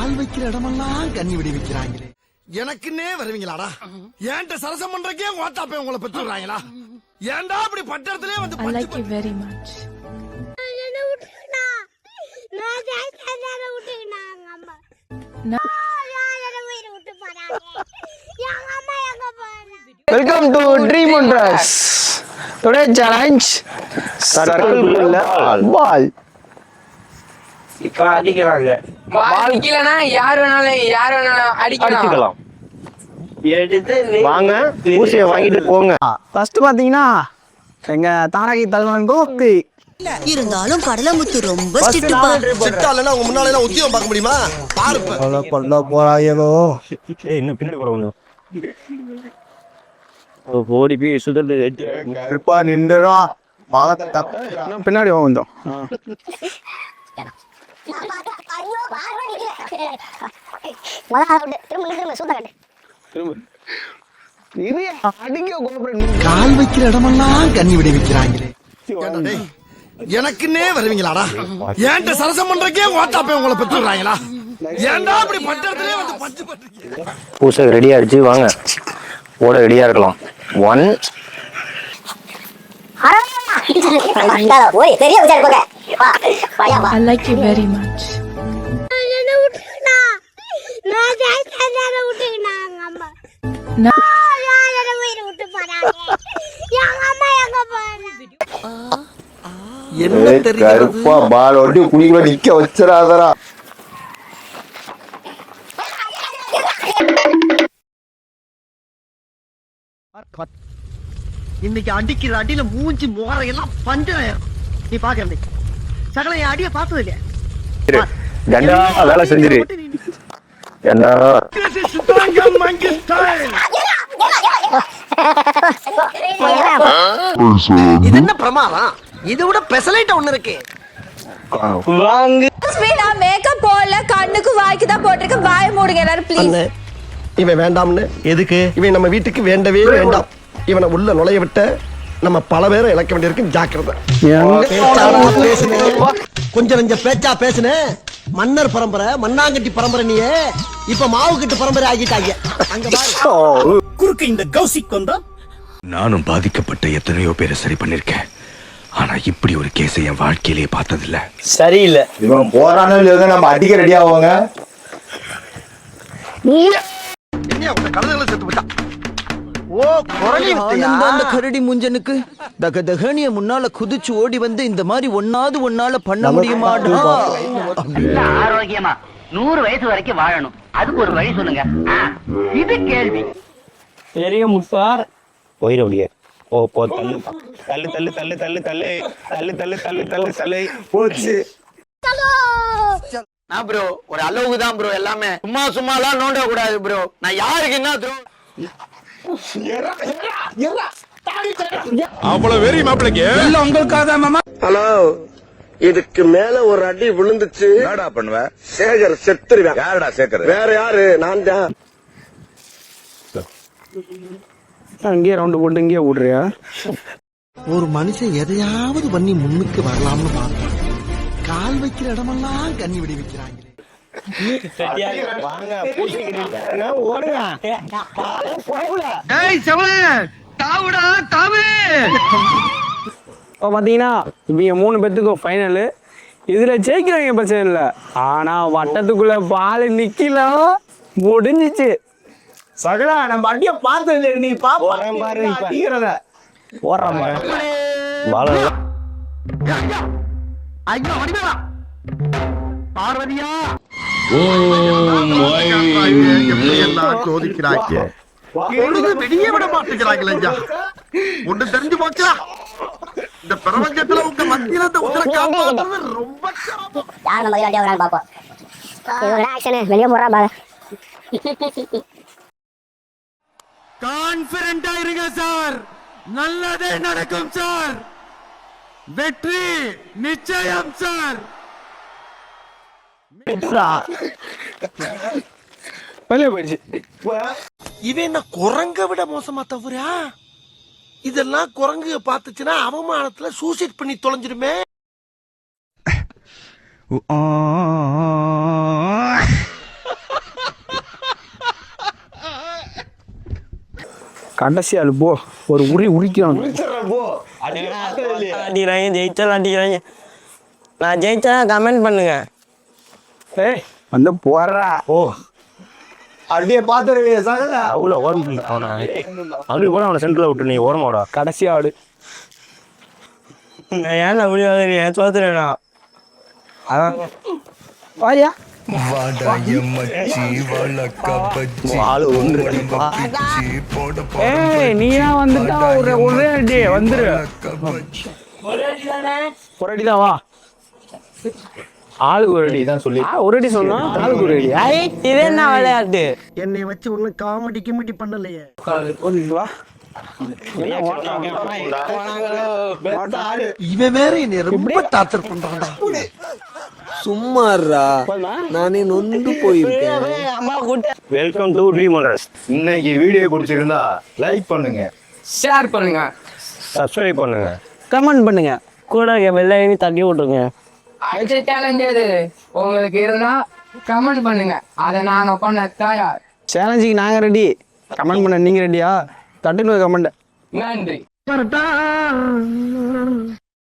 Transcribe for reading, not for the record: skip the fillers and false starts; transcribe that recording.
கால் வைக்கிற இடமெல்லாம் கண்ணி விடி வைக்கிறாங்களே. எனக்குன்னே வருவீங்களாடா? ஏன்ட்ட சரசம் பண்றக்கே ஓட்டாப்பே உங்களை பெற்றுறாங்களா? ஏன்டா அப்படி பட்டத்திலே வந்து I like you very much. Welcome to Dream on Dress. Today challenge circle ball. இப்ப அடிக்கிறாங்க. பால் கீழனா யார் வேணாலும் அடிக்கலாம். வாங்க ஊசியை வாங்கிட்டு போங்க. ஃபர்ஸ்ட் பாத்தீங்கன்னா எங்க தாரகி தல்வான் கோபி இருந்தாலும் கடலமுத்து ரொம்ப ஸ்ட்ரிக்ட்டா சிட்டாலனா உங்க முன்னால எல்லாம் உத்தியோகம் பார்க்க முடியுமா? பாருப்ப கொல்ல போறாயோ. இன்னும் பின்னாடி போறவங்க ஓடி போய் சுதல் இருப்பா நின்றுடா பாகத்தை தப்பு பின்னாடி வந்தோம். கால் வைக்கிற இடமெல்லாம் கண்ணி விடி வைக்கிறாங்களே. எனக்குன்னே வருவீங்களாடா? ஏன்ட்ட சரசம் பண்றக்கே ஓட்டாப்பே உங்களை பெற்றுறாங்களா? ஏன்டா அப்படி பட்டத்திலே வந்து பட்டு பண்றீங்க? பூசை ரெடியா ஆயிடுச்சு, வாங்க ஓட ரெடியா இருக்கலாம். 1 I like you very much. என்ன தெரியுது? பால் ஓட்டி குடிக்குள்ள நிக்க வச்சிராதரா. இன்னைக்கு அடிக்கிற அடியில மூஞ்சி முகரையெல்லாம் பஞ்சம். நீ பாக்க சகல என் அடிய பார்த்தது இல்லையா? கண்டா வேலை செஞ்சிரு. என்ன இது என்ன பிரமாதம்? இது விட பெசலைட் ஒண்ணு இருக்கு. நான் மேக்கப் போடல, கண்ணுக்கு வாய்க்கு தான் போட்டிருக்கேன். வாய மூடுங்க எல்லாரும் ப்ளீஸ். இவன் வேண்டாம்னு எதுக்கு? இவன் நம்ம வீட்டுக்கு வேண்டவே வேண்டாம். இவனை உள்ள நுழைய விட்ட நம்ம பல பேரை இழக்க வேண்டியிருக்கு. ஜாக்கிரதை. கொஞ்சம் கொஞ்சம் பேச்சா பேசுன. மன்னர் பரம்பரை, மண்ணாங்கட்டி பரம்பரை. நீயே இப்ப மாவு கட்டு பரம்பரை ஆகிட்டாங்க. அங்க பாரு குறுக்கு இந்த கௌசிக் வந்தா. நானும் பாதிக்கப்பட்ட எத்தனையோ பேரை சரி பண்ணிருக்கேன். ஆனா இப்படி ஒரு கேஸை என் வாழ்க்கையிலேயே பார்த்ததில்ல. சரியில்லை. இவன் போறானோ இல்லையோ நம்ம அடிக்க ரெடி ஆவாங்க. கரடி முஞ்சனுக்கு தக தகனிய முன்னால குதிச்சு ஓடி வந்து இந்த மாதிரி ஒன்னால பண்ண முடியுமா? ஆரோக்கியமா 100 வயசு வரைக்கும் வாழணும். அதுக்கு ஒரு வழி சொல்லுங்க. இது கேள்வி. பெரிய முசார் போயிட முடியாது. ஓ போ தள்ளு தள்ளு தள்ளு தள்ளு தள்ளு தள்ளு தள்ளு தள்ளு தள்ளு தள்ளு தள்ளு போச்சு. நான் ப்ரோ ஒரு அளவுக்கு தான் ப்ரோ. எல்லாமே சும்மாலாம் நோண்ட கூடாது ப்ரோ. நான் யாருக்கு என்ன த்ரோ அவ்வளவு வெறி மாப்பிளைக்கு உங்களுக்காக மாமா. ஹலோ, இதுக்கு மேல ஒரு அடி விழுந்துச்சு என்னடா பண்ணுவ? சேகர் செத்துருவேன். யாருடா சேகர்? வேற யாரு? நான் தான். அங்கேயே ரவுண்டு போட்டு இங்கேயே விடுறியா? ஒரு மனுஷன் எதையாவது பண்ணி முன்னுக்கு வரலாம்னு பார்த்தான். கால் வைக்கிற இடமெல்லாம் கண்ணி விடி வைக்கிறாங்களே. பாத்தீங்கன்னா இவங்க 3 பேத்துக்கும் ஃபைனலு. இதுல ஜெயிக்கிறவங்க பிரச்சனை இல்லை. ஆனா வட்டத்துக்குள்ள பால் நிக்கலாம் முடிஞ்சிச்சு. சகலா நம்ம அடிய பார்த்தது நீ பாருங்க. பார்வதியா சோதிக்கிறாங்க. வெளியே விட மாட்டேங்கிறாங்களா? ஒன்று தெரிஞ்சு போச்சா? இந்த பிரபஞ்சத்துல உங்க மத்தியில உங்களை காப்பாற்றுறது ரொம்ப வெளியே போறா. கான்பிடண்டா இருங்க சார். நல்லதே நடக்கும் சார். வெற்றி நிச்சயம் சார். இவன் என்ன குரங்க விட மோசமா தவறா? இதெல்லாம் குரங்கு பாத்துச்சுன்னா அவமானத்துல சூசைட் பண்ணி தொலைஞ்சிருமே. கடைசி ஆளு போ ஒரு உரிக்கிறோம். அடிக்கிறாங்க, ஜெயிச்சாலும் அடிக்கிறாங்க. நான் ஜெயிச்சா கமெண்ட் பண்ணுங்க. ஏய் வந்து போடுறா. ஓ அப்படியே பார்த்துருவே சகல. அவ்வளோ ஓரம் அவனை அப்படி கூட அவனை சென்டரில் விட்டு நீ ஓரமாடா. கடைசி ஆடு. நான் ஏன் அப்படி வாங்குறேன் தோத்துறேனா? அதான் வாயா. ஆளு ஒன்று ஏய் நீயா வந்துட்டா ஒரே அடி வந்துரு. ஒரு அடி தான் வா. ஆளுக்கு ஒரு அடி தான் சொல்லி ஒரு அடி சொன்னா ஆளுக்கு ஒரு அடி. இது என்ன விளையாட்டு? என்னை வச்சு ஒன்னும் காமெடி கிமெடி பண்ணலையே. வா. இவன் வேற என்னை ரொம்ப டார்ச்சர் பண்றான்டா. சும்மாறா நானே நொந்து போயிருக்கேன். Welcome to dreamers. இன்னைக்கு வீடியோ பிடிச்சிருந்தா லைக் பண்ணுங்க, ஷேர் பண்ணுங்க, சப்ஸ்கிரைப் பண்ணுங்க, கமெண்ட் பண்ணுங்க, கூட வெள்ளையனி தட்டி விட்டுருங்க. சேலஞ்ச் எது உங்களுக்கு இருந்தா கமெண்ட் பண்ணுங்க. அதை நாங்க பண்ண தயார். சேலஞ்சுக்கு நாங்க ரெடி. கமெண்ட் பண்ண நீங்க ரெடியா? தட்டுங்க கமெண்ட். நன்றி.